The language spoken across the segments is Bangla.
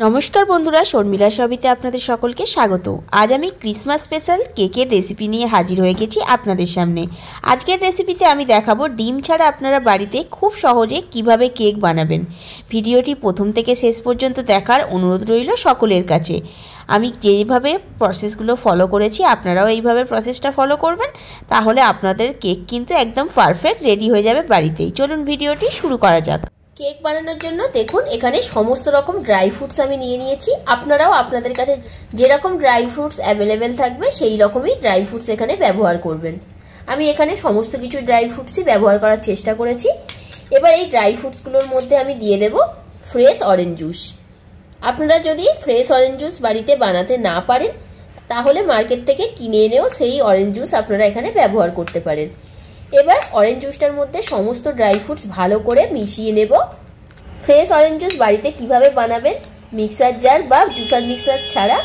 নমস্কার বন্ধুরা, শর্মিলা সবিতে আপনাদের সকলকে স্বাগত। আজ আমি ক্রিসমাস স্পেশাল কেকের রেসিপি নিয়ে হাজির হয়ে গেছি আপনাদের সামনে। আজকের রেসিপিতে আমি দেখাবো ডিম ছাড়া আপনারা বাড়িতে খুব সহজে কিভাবে কেক বানাবেন। ভিডিওটি প্রথম থেকে শেষ পর্যন্ত দেখার অনুরোধ রইল সকলের কাছে। আমি যেভাবে প্রসেসগুলো ফলো করেছি আপনারাও এইভাবে প্রসেসটা ফলো করবেন, তাহলে আপনাদের কেক কিন্তু একদম পারফেক্ট রেডি হয়ে যাবে বাড়িতেই। চলুন ভিডিওটি শুরু করা যাক। কেক বানানোর জন্য দেখুন এখানে সমস্ত রকম ড্রাই ফ্রুটস আমি নিয়ে নিয়েছি। আপনারাও আপনাদের কাছে যেরকম ড্রাই ফ্রুটস অ্যাভেলেবেল থাকবে সেই রকমই ড্রাই ফ্রুটস এখানে ব্যবহার করবেন। আমি এখানে সমস্ত কিছু ড্রাই ফ্রুটসই ব্যবহার করার চেষ্টা করেছি। এবার এই ড্রাই ফ্রুটসগুলোর মধ্যে আমি দিয়ে দেব ফ্রেশ অরেঞ্জ জুস। আপনারা যদি ফ্রেশ অরেঞ্জ জুস বাড়িতে বানাতে না পারেন তাহলে মার্কেট থেকে কিনে এনেও সেই অরেঞ্জ জুস আপনারা এখানে ব্যবহার করতে পারেন। এবার অরেঞ্জ জুসটার মধ্যে সমস্ত ড্রাই ফ্রুটস ভালো করে মিশিয়ে নেব। ফ্রেশ অরেঞ্জ জুস বাড়িতে কিভাবে বানাবেন মিক্সার জার বা জুসার মিক্সার ছাড়া,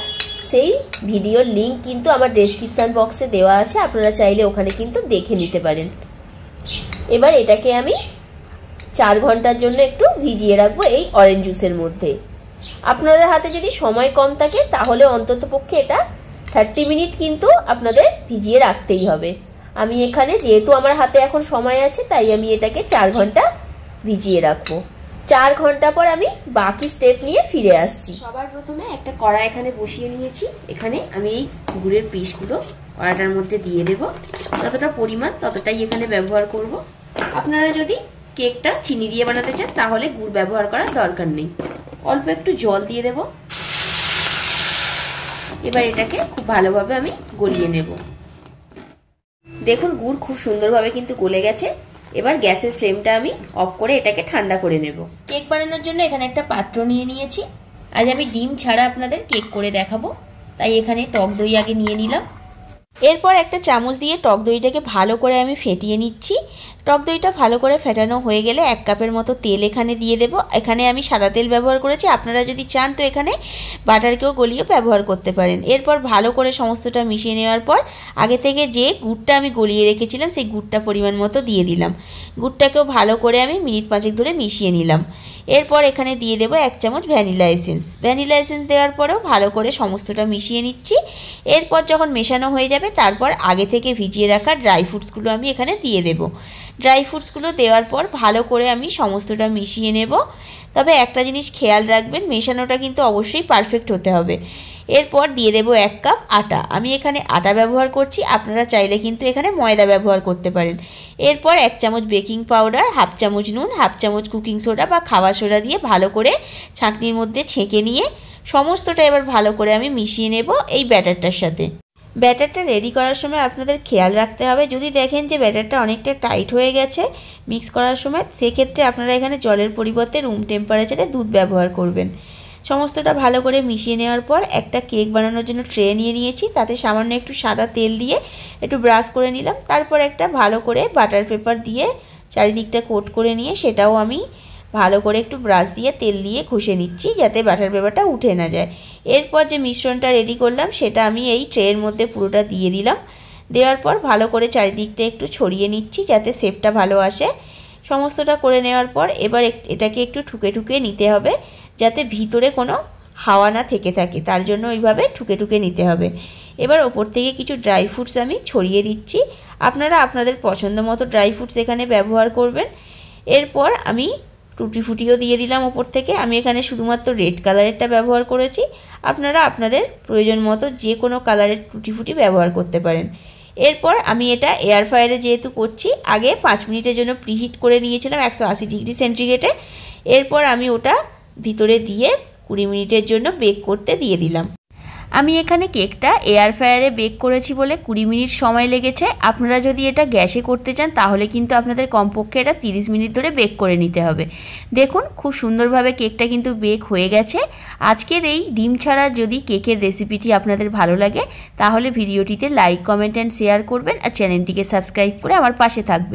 সেই ভিডিওর লিঙ্ক কিন্তু আমার ডেসক্রিপশন বক্সে দেওয়া আছে, আপনারা চাইলে ওখানে কিন্তু দেখে নিতে পারেন। এবার এটাকে আমি 4 ঘন্টার জন্য একটু ভিজিয়ে রাখবো এই অরেঞ্জ জুসের মধ্যে। আপনাদের হাতে যদি সময় কম থাকে তাহলে অন্তত পক্ষে এটা 30 মিনিট কিন্তু আপনাদের ভিজিয়ে রাখতেই হবে। আমি এখানে যেহেতু আমার হাতে এখন সময় আছে তাই আমি এটাকে 4 ঘন্টা ভিজিয়ে রাখবো। 4 ঘন্টা পর আমি বাকি স্টেপ নিয়ে ফিরে আসছি। সবার প্রথমে একটা কড়া এখানে বসিয়ে নিয়েছি। এখানে আমি এই গুড়ের পিসগুলো কড়াটার মধ্যে দিয়ে দেব। যতটা পরিমাণ ততটাই এখানে ব্যবহার করব। আপনারা যদি কেকটা চিনি দিয়ে বানাতে চান তাহলে গুড় ব্যবহার করার দরকার নেই। অল্প একটু জল দিয়ে দেব। এবার এটাকে খুব ভালোভাবে আমি গলিয়ে নেব। দেখুন গুড় খুব সুন্দরভাবে কিন্তু গলে গেছে। এবার গ্যাসের ফ্লেমটা আমি অফ করে এটাকে ঠান্ডা করে নেব। কেক বানানোর জন্য এখানে একটা পাত্র নিয়ে নিয়েছি। আজ আমি ডিম ছাড়া আপনাদের কেক করে দেখাবো, তাই এখানে টক দই আগে নিয়ে নিলাম। এরপর একটা চামচ দিয়ে টক দইটাকে ভালো করে আমি ফেটিয়ে নিচ্ছি। টক দইটা ভালো করে ফেটানো হয়ে গেলে 1 কাপের মতো তেল এখানে দিয়ে দেব। এখানে আমি সাদা তেল ব্যবহার করেছি, আপনারা যদি চান তো এখানে বাটারকেও গলিয়ে ব্যবহার করতে পারেন। এরপর ভালো করে সমস্তটা মিশিয়ে নেওয়ার পর আগে থেকে যে গুড়টা আমি গলিয়ে রেখেছিলাম সেই গুড়টা পরিমাণ মতো দিয়ে দিলাম। গুড়টাকেও ভালো করে আমি মিনিট 5 ধরে মিশিয়ে নিলাম। এরপর এখানে দিয়ে দেব 1 চামচ ভ্যানিলা এসেন্স। ভ্যানিলা এসেন্স দেওয়ার পরেও ভালো করে সমস্তটা মিশিয়ে নিচ্ছি। এরপর যখন মেশানো হয়ে যাবে তারপর আগে থেকে ভিজিয়ে রাখা ড্রাই ফ্রুটসগুলো আমি এখানে দিয়ে দেব। ড্রাই ফ্রুটসগুলো দেওয়ার পর ভালো করে আমি সমস্তটা মিশিয়ে নেব। তবে একটা জিনিস খেয়াল রাখবেন, মেশানোটা কিন্তু অবশ্যই পারফেক্ট হতে হবে। এরপর দিয়ে দেব 1 কাপ আটা। আমি এখানে আটা ব্যবহার করছি, আপনারা চাইলে কিন্তু এখানে ময়দা ব্যবহার করতে পারেন। এরপর 1 চামচ বেকিং পাউডার, 1/2 চামচ নুন, 1/2 চামচ কুকিং সোডা বা খাবার সোডা দিয়ে ভালো করে ছাঁকনির মধ্যে ছেঁকে নিয়ে সমস্তটা এবার ভালো করে আমি মিশিয়ে নেব এই ব্যাটারটার সাথে। ব্যাটারটা রেডি করার সময় আপনাদের খেয়াল রাখতে হবে, যদি দেখেন যে ব্যাটারটা অনেকটা টাইট হয়ে গেছে মিক্স করার সময়, সেক্ষেত্রে আপনারা এখানে জলের পরিবর্তে রুম টেম্পারেচারে দুধ ব্যবহার করবেন। সমস্তটা ভালো করে মিশিয়ে নেওয়ার পর একটা কেক বানানোর জন্য ট্রে নিয়ে নিয়েছি, তাতে সামান্য একটু সাদা তেল দিয়ে একটু ব্রাশ করে নিলাম। তারপর একটা ভালো করে বাটার পেপার দিয়ে চারিদিকটা কোট করে নিয়ে সেটাও আমি ভালো করে একটু ব্রাশ দিয়ে তেল দিয়ে ঘষে নিচ্ছি যাতে বাটার পেপারটা উঠে না যায়। এরপর যে মিশ্রণটা রেডি করলাম সেটা আমি এই ট্রের মধ্যে পুরোটা দিয়ে দিলাম। দেওয়ার পর ভালো করে চারিদিকটা একটু ছড়িয়ে নিচ্ছি যাতে শেপটা ভালো আসে। সমস্তটা করে নেওয়ার পর এবার এটাকে একটু ঠুকে ঠুকে নিতে হবে যাতে ভিতরে কোনো হাওয়া না থেকে থাকে, তার জন্য ওইভাবে ঠুকে ঠুকে নিতে হবে। এবার ওপর থেকে কিছু ড্রাই ফ্রুটস আমি ছড়িয়ে দিচ্ছি। আপনারা আপনাদের পছন্দ মতো ড্রাই ফ্রুটস এখানে ব্যবহার করবেন। এরপর আমি টুটি ফুটিও দিয়ে দিলাম ওপর থেকে। আমি এখানে শুধুমাত্র রেড কালারেরটা ব্যবহার করেছি, আপনারা আপনাদের প্রয়োজন মতো যে কোনো কালারের টুটি ফুটি ব্যবহার করতে পারেন। এরপর আমি এটা এয়ার ফ্রায়ারে যেহেতু করছি আগে 5 মিনিটের জন্য প্রিহিট করে নিয়েছিলাম 180 ডিগ্রি সেন্টিগ্রেডে। এরপর আমি ওটা ভিতরে দিয়ে 20 মিনিটের জন্য বেক করতে দিয়ে দিলাম। আমি এখানে কেকটা এয়ার ফ্রায়ারে বেক করেছি বলে 20 মিনিট সময় লেগেছে। আপনারা যদি এটা গ্যাসে করতে চান তাহলে কিন্তু আপনাদের কমপক্ষে এটা 30 মিনিট ধরে বেক করে নিতে হবে। দেখুন খুব সুন্দরভাবে কেকটা কিন্তু বেক হয়ে গেছে। আজকের এই ডিম ছাড়া যদি কেকের রেসিপিটি আপনাদের ভালো লাগে তাহলে ভিডিওটিতে লাইক, কমেন্ট অ্যান্ড শেয়ার করবেন আর চ্যানেলটিকে সাবস্ক্রাইব করে আমার পাশে থাকবেন।